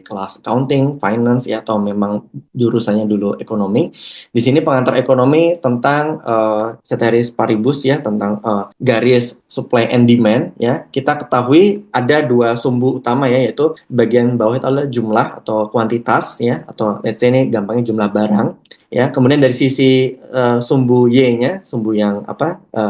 dari kelas accounting, finance ya, atau memang jurusannya dulu ekonomi. Di sini pengantar ekonomi tentang ceteris paribus ya, tentang garis supply and demand ya. Kita ketahui ada dua sumbu utama ya, yaitu bagian bawah itu adalah jumlah atau kuantitas ya, atau let's say ini gampangnya jumlah barang ya. Kemudian dari sisi sumbu Y-nya, sumbu yang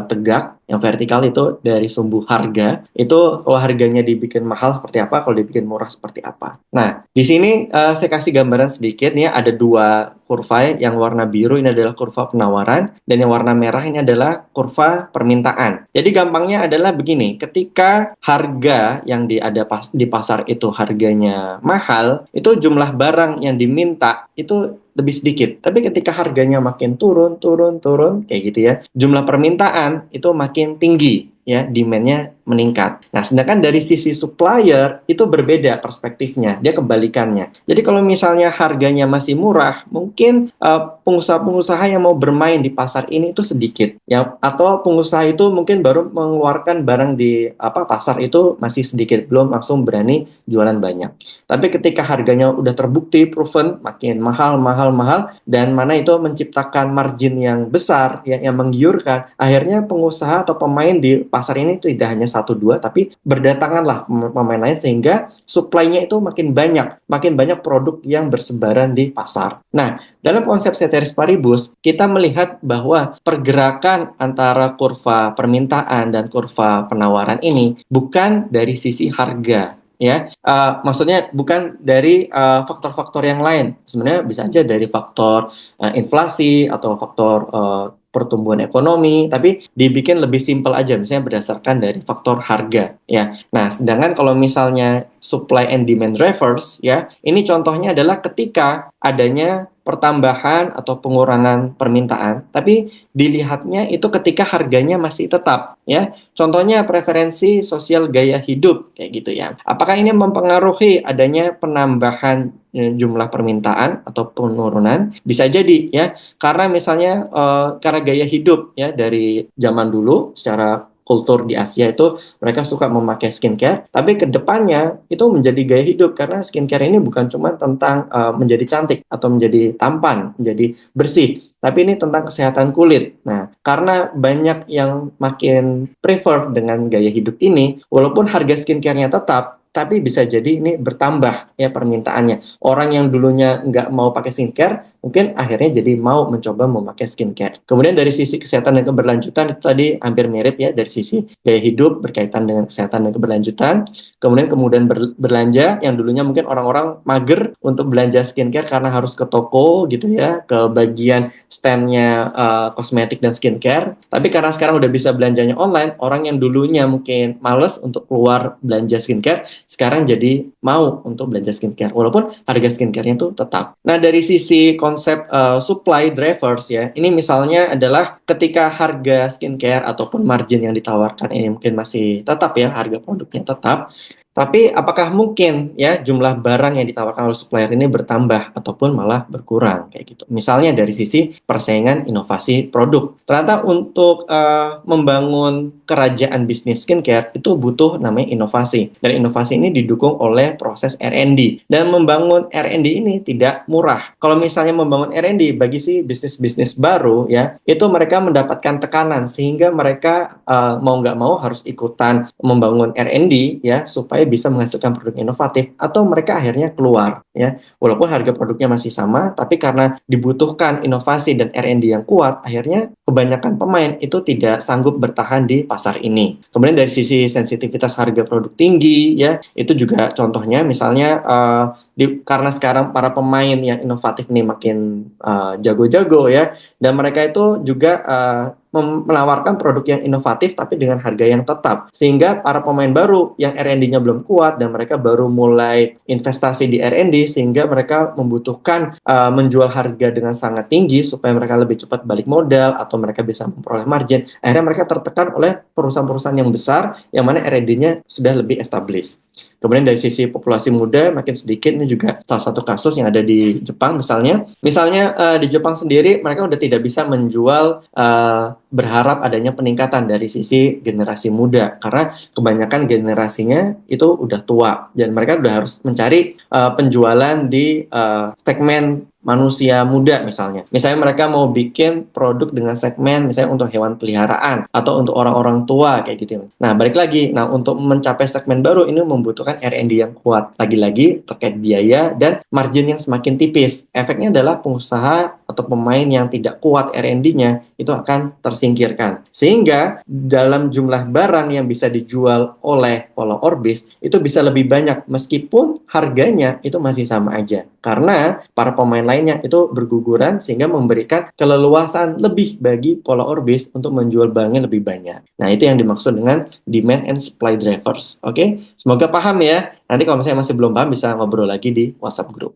tegak, yang vertikal itu dari sumbu harga. Itu kalau harganya dibikin mahal seperti apa, kalau dibikin murah seperti apa. Nah, di sini saya kasih gambaran sedikit nih, ada dua kurva. Yang warna biru ini adalah kurva penawaran, dan yang warna merah ini adalah kurva permintaan. Jadi gampangnya adalah begini, ketika harga yang di pasar itu harganya mahal, itu jumlah barang yang diminta itu lebih sedikit. Tapi ketika harganya makin turun kayak gitu ya, jumlah permintaan itu makin tinggi ya, demand-nya meningkat. Nah, sedangkan dari sisi supplier itu berbeda perspektifnya, dia kebalikannya. Jadi kalau misalnya harganya masih murah, mungkin pengusaha-pengusaha yang mau bermain di pasar ini itu sedikit ya, atau pengusaha itu mungkin baru mengeluarkan barang di pasar itu masih sedikit, belum langsung berani jualan banyak. Tapi ketika harganya udah terbukti proven makin mahal, dan mana itu menciptakan margin yang besar yang menggiurkan, akhirnya pengusaha atau pemain di pasar ini tidak hanya satu dua, tapi berdatanganlah pemain lain, sehingga supply-nya itu makin banyak produk yang bersebaran di pasar. Nah, dalam konsep ceteris paribus, kita melihat bahwa pergerakan antara kurva permintaan dan kurva penawaran ini bukan dari sisi harga ya, maksudnya bukan dari faktor-faktor yang lain. Sebenarnya bisa aja dari faktor inflasi atau faktor pertumbuhan ekonomi, tapi dibikin lebih simpel aja, misalnya berdasarkan dari faktor harga ya. Nah, sedangkan kalau misalnya supply and demand reverse ya, ini contohnya adalah ketika adanya pertambahan atau pengurangan permintaan, tapi dilihatnya itu ketika harganya masih tetap ya. Contohnya preferensi sosial gaya hidup kayak gitu ya. Apakah ini mempengaruhi adanya penambahan jumlah permintaan atau penurunan? Bisa jadi ya, karena misalnya karena gaya hidup ya, dari zaman dulu secara kultur di Asia itu mereka suka memakai skincare, tapi ke depannya itu menjadi gaya hidup, karena skincare ini bukan cuma tentang menjadi cantik atau menjadi tampan, menjadi bersih, tapi ini tentang kesehatan kulit. Nah, karena banyak yang makin prefer dengan gaya hidup ini, walaupun harga skincare-nya tetap, tapi bisa jadi ini bertambah ya permintaannya. Orang yang dulunya nggak mau pakai skincare, mungkin akhirnya jadi mau mencoba memakai skincare. Kemudian dari sisi kesehatan dan keberlanjutan itu tadi hampir mirip ya, dari sisi gaya hidup berkaitan dengan kesehatan dan keberlanjutan. Kemudian belanja, yang dulunya mungkin orang-orang mager untuk belanja skincare karena harus ke toko gitu ya, ke bagian standnya kosmetik dan skincare. Tapi karena sekarang udah bisa belanjanya online, orang yang dulunya mungkin males untuk keluar belanja skincare, sekarang jadi mau untuk belanja skincare, walaupun harga skincare-nya itu tetap. Nah, dari sisi konsep supply drivers ya, ini misalnya adalah ketika harga skincare ataupun margin yang ditawarkan ini mungkin masih tetap ya, harga produknya tetap, tapi apakah mungkin ya jumlah barang yang ditawarkan oleh supplier ini bertambah ataupun malah berkurang kayak gitu. Misalnya dari sisi persaingan inovasi produk. Ternyata untuk membangun kerajaan bisnis skincare itu butuh namanya inovasi. Dan inovasi ini didukung oleh proses R&D. Dan membangun R&D ini tidak murah. Kalau misalnya membangun R&D bagi si bisnis-bisnis baru ya, itu mereka mendapatkan tekanan sehingga mereka mau nggak mau harus ikutan membangun R&D ya, supaya bisa menghasilkan produk inovatif, atau mereka akhirnya keluar ya, walaupun harga produknya masih sama, tapi karena dibutuhkan inovasi dan R&D yang kuat, akhirnya kebanyakan pemain itu tidak sanggup bertahan di pasar ini. Kemudian dari sisi sensitivitas harga produk tinggi ya, itu juga contohnya misalnya karena sekarang para pemain yang inovatif ini makin jago-jago ya, dan mereka itu juga menawarkan produk yang inovatif tapi dengan harga yang tetap, sehingga para pemain baru yang R&D-nya belum kuat dan mereka baru mulai investasi di R&D, sehingga mereka membutuhkan menjual harga dengan sangat tinggi supaya mereka lebih cepat balik modal atau mereka bisa memperoleh margin. Akhirnya mereka tertekan oleh perusahaan-perusahaan yang besar yang mana R&D-nya sudah lebih established. Kemudian dari sisi populasi muda makin sedikit, ini juga salah satu kasus yang ada di Jepang misalnya di Jepang sendiri mereka udah tidak bisa menjual berharap adanya peningkatan dari sisi generasi muda karena kebanyakan generasinya itu udah tua dan mereka udah harus mencari penjualan di segmen manusia muda misalnya. Misalnya mereka mau bikin produk dengan segmen misalnya untuk hewan peliharaan atau untuk orang-orang tua kayak gitu. Nah, balik lagi. Nah, untuk mencapai segmen baru ini membutuhkan R&D yang kuat. Lagi-lagi terkait biaya dan margin yang semakin tipis. Efeknya adalah pengusaha atau pemain yang tidak kuat R&D-nya itu akan tersingkirkan. Sehingga dalam jumlah barang yang bisa dijual oleh Polar Orbis itu bisa lebih banyak meskipun harganya itu masih sama aja. Karena para pemain lainnya itu berguguran sehingga memberikan keleluasan lebih bagi Polar Orbis untuk menjual barangnya lebih banyak. Nah, itu yang dimaksud dengan demand and supply drivers. Oke, semoga paham ya. Nanti kalau misalnya masih belum paham bisa ngobrol lagi di WhatsApp group.